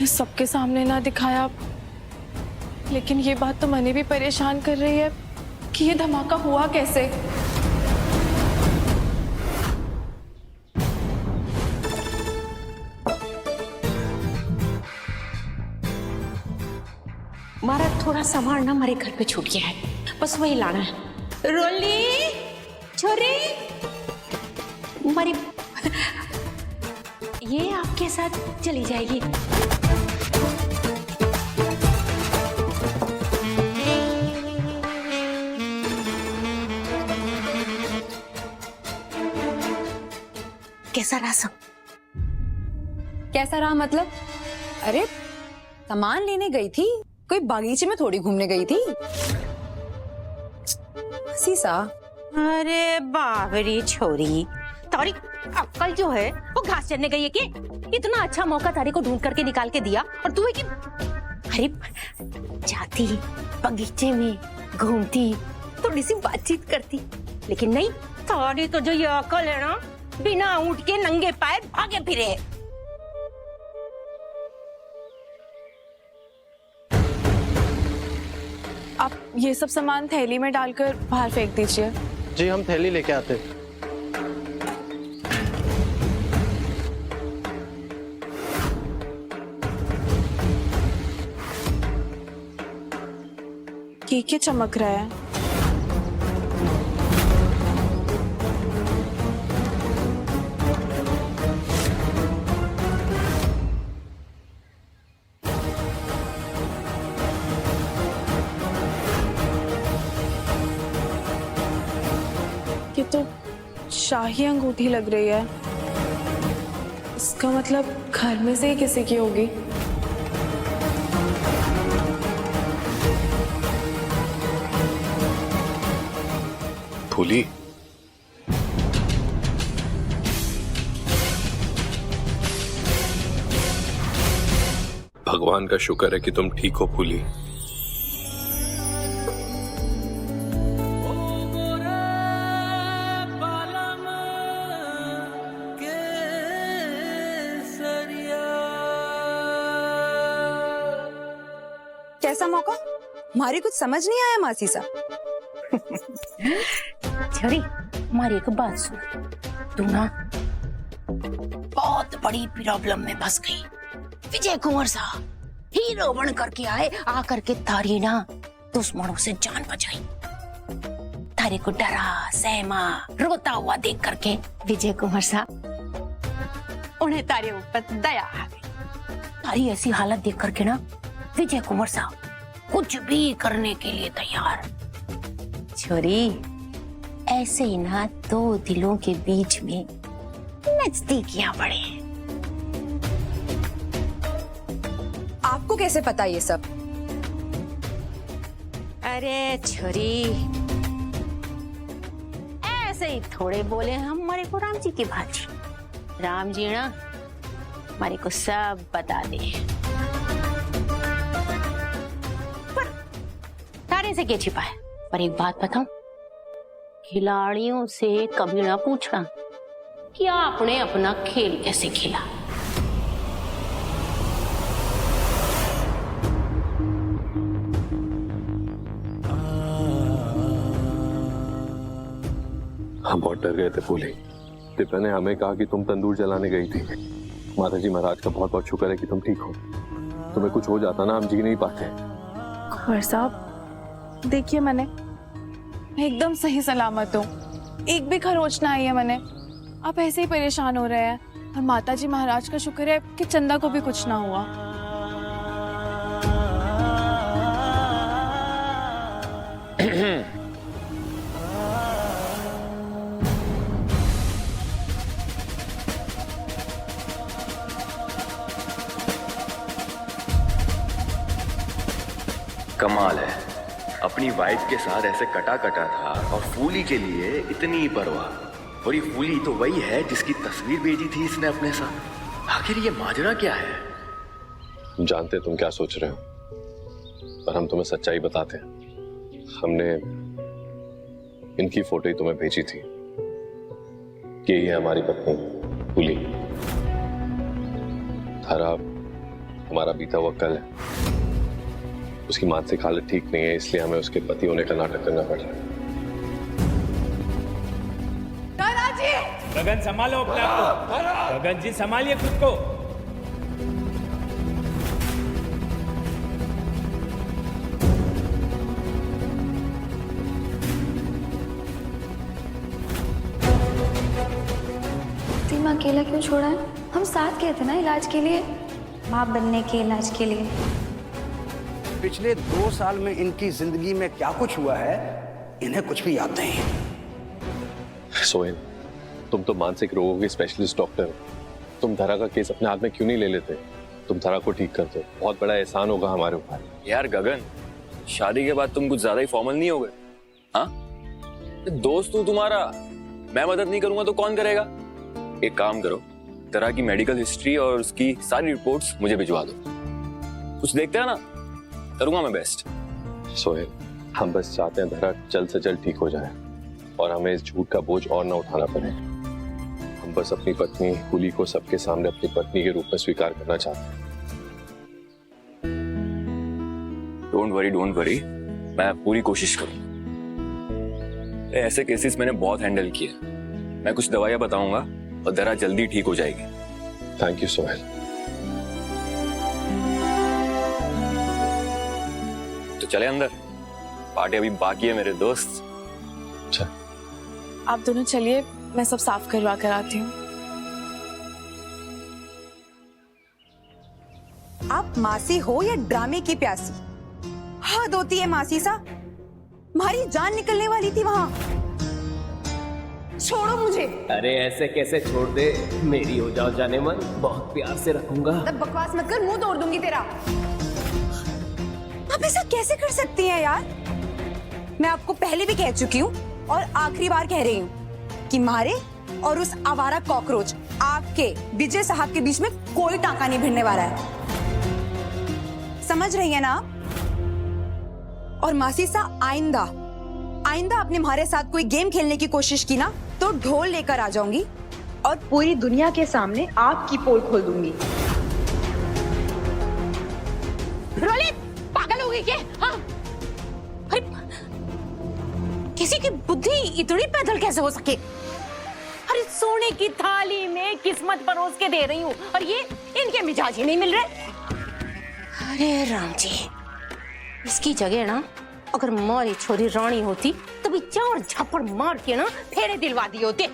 मैंने सबके सामने ना दिखाया, लेकिन ये बात तो मने भी परेशान कर रही है कि ये धमाका हुआ कैसे। हमारा थोड़ा सामान ना हमारे घर पे छूट गया है, बस वही लाना है। रोली छोरी हमारी ये आपके साथ चली जाएगी। कैसा रहा सब? कैसा रहा मतलब? अरे सामान लेने गई थी, कोई बागीचे में थोड़ी घूमने गई थी। सीसा, अरे बाबरी छोरी, तारी अक्कल जो है वो घास चरने गई है कि? इतना अच्छा मौका तारी को ढूंढ करके निकाल के दिया और तू है कि अरे जाती बगीचे में घूमती थोड़ी सी बातचीत करती, लेकिन नहीं, तारी तो जो ये अक्ल है ना, बिना ऊँट के नंगे पैर भागे फिरे। आप ये सब सामान थैली में डालकर बाहर फेंक दीजिए। जी हम थैली लेके आते। ये क्या चमक रहा है? ये तो शाही अंगूठी लग रही है। इसका मतलब घर में से ही किसी की होगी। फूली, भगवान का शुक्र है कि तुम ठीक हो फूली। कैसा मौका? हमारी कुछ समझ नहीं आया मासी सा। छोरी हमारी एक बात सुन, तू ना बहुत बड़ी प्रॉब्लम में फंस गई। विजय कुंवर साहब हीरो बन करके आए, आकर के तारी ना दुश्मनों से जान बचाई। तारी को डरा सहमा रोता हुआ देख करके विजय कुंवर साहब उन्हें तारे ऊपर दया आ गई। तारी ऐसी हालत देख करके ना विजय कुंवर साहब कुछ भी करने के लिए तैयार। छोरी ऐसे ही ना दो दिलों के बीच में नजदीकियां बढ़े। आपको कैसे पता ये सब? अरे छोरी ऐसे ही थोड़े बोले हम हमारे को राम जी की भांति। राम जी ना हमारे को सब बता दे। पर तारे से क्या छिपा है? पर एक बात बताऊं, खिलाड़ियों से कभी ना पूछना कि आपने अपना खेल कैसे खेला। हम बहुत डर गए थे फूली। दिव्या ने हमें कहा कि तुम तंदूर जलाने गई थी। माता जी महाराज का बहुत बहुत शुक्र है कि तुम ठीक हो। तुम्हें कुछ हो जाता ना, हम जी नहीं पाते। कुंवर साहब देखिए, मैं एकदम सही सलामत हूँ, एक भी खरोच ना आई है मैंने। आप ऐसे ही परेशान हो रहे हैं, और माता जी महाराज का शुक्र है कि चंदा को भी कुछ ना हुआ। कमाल है, अपनी वाइफ के साथ ऐसे कटा कटा था और फूली के लिए इतनी ही परवाह। और ये फूली तो वही है जिसकी तस्वीर भेजी थी इसने अपने साथ। आखिर ये माजरा क्या है? जानते तुम क्या सोच रहे हो, पर हम तुम्हें सच्चाई बताते हैं। हमने इनकी फोटो ही तुम्हें भेजी थी कि ये हमारी पत्नी फूली। तारा हमारा बीता हुआ कल है। उसकी मानसिक हालत ठीक नहीं है, इसलिए हमें उसके पति होने का नाटक करना पड़ रहा है। गगन संभालो अपने आप को। गगन जी संभालिए खुद को। सीमा अकेला क्यों छोड़ा है? हम साथ गए थे ना इलाज के लिए, माँ बनने के इलाज के लिए। पिछले 2 साल में इनकी जिंदगी में क्या कुछ हुआ है, इन्हें कुछ भी याद नहीं है। सोहेल, तुम तो मानसिक रोगों के स्पेशलिस्ट डॉक्टर हो। तुम धरा का केस अपने हाथ में क्यों नहीं ले लेते? तुम धरा को ठीक कर दो, बहुत बड़ा एहसान होगा हमारे ऊपर। यार गगन, शादी के बाद तुम कुछ ज्यादा ही फॉर्मल नहीं हो गए? हाँ, दोस्त हूँ तुम्हारा, मैं मदद नहीं करूंगा तो कौन करेगा? एक काम करो, धरा की मेडिकल हिस्ट्री और उसकी सारी रिपोर्ट्स मुझे भिजवा दो। कुछ देखते हैं ना, करूंगा मैं बेस्ट। सोहेल, हम बस चाहते हैं धरा जल्द से जल्द ठीक हो जाए और हमें इस झूठ का बोझ और ना उठाना पड़े। हम बस अपनी पत्नी कुली को सबके सामने अपनी पत्नी के रूप में स्वीकार करना चाहते हैं। डोंट वरी, मैं पूरी कोशिश करूंगा। ऐसे केसेस मैंने बहुत हैंडल किए। मैं कुछ दवाइयां बताऊंगा और धरा जल्दी ठीक हो जाएगी। Thank you Sohail. तो चले अंदर, पार्टी अभी बाकी है मेरे दोस्त। अच्छा, आप दोनों चलिए, मैं सब साफ करवा कर आती हूँ। आप मासी हो या ड्रामे की प्यासी? हद होती है मासी सा, हमारी जान निकलने वाली थी वहां। छोड़ो मुझे। अरे ऐसे कैसे छोड़ दे, मेरी हो जाओ जाने मन, बहुत प्यार से रखूंगा। तब बकवास मत कर, मुंह तोड़ दूंगी तेरा। आप ऐसा कैसे कर सकती हैं यार? मैं आपको पहले भी कह चुकी हूँ और आखिरी बार कह रही हूँ कि मारे और उस आवारा कॉकरोच आपके विजय साहब के बीच में कोई टांका नहीं भिड़ने वाला है। समझ रही है ना आप? और मासी सा, आइंदा आपने हमारे साथ कोई गेम खेलने की कोशिश की ना तो ढोल लेकर आ जाऊंगी और पूरी दुनिया के सामने आपकी पोल खोल दूंगी। रोलित, पागल हो गई क्या? हाँ, अरे किसी की बुद्धि इतनी पैदल कैसे हो सके? अरे सोने की थाली में किस्मत परोस के दे रही हूँ और ये इनके मिजाज ही नहीं मिल रहे। अरे राम जी, इसकी जगह ना अगर हमारी छोरी रानी होती तो भी 4 झप्पड़ मार के ना फेरे दिलवा दिए होते।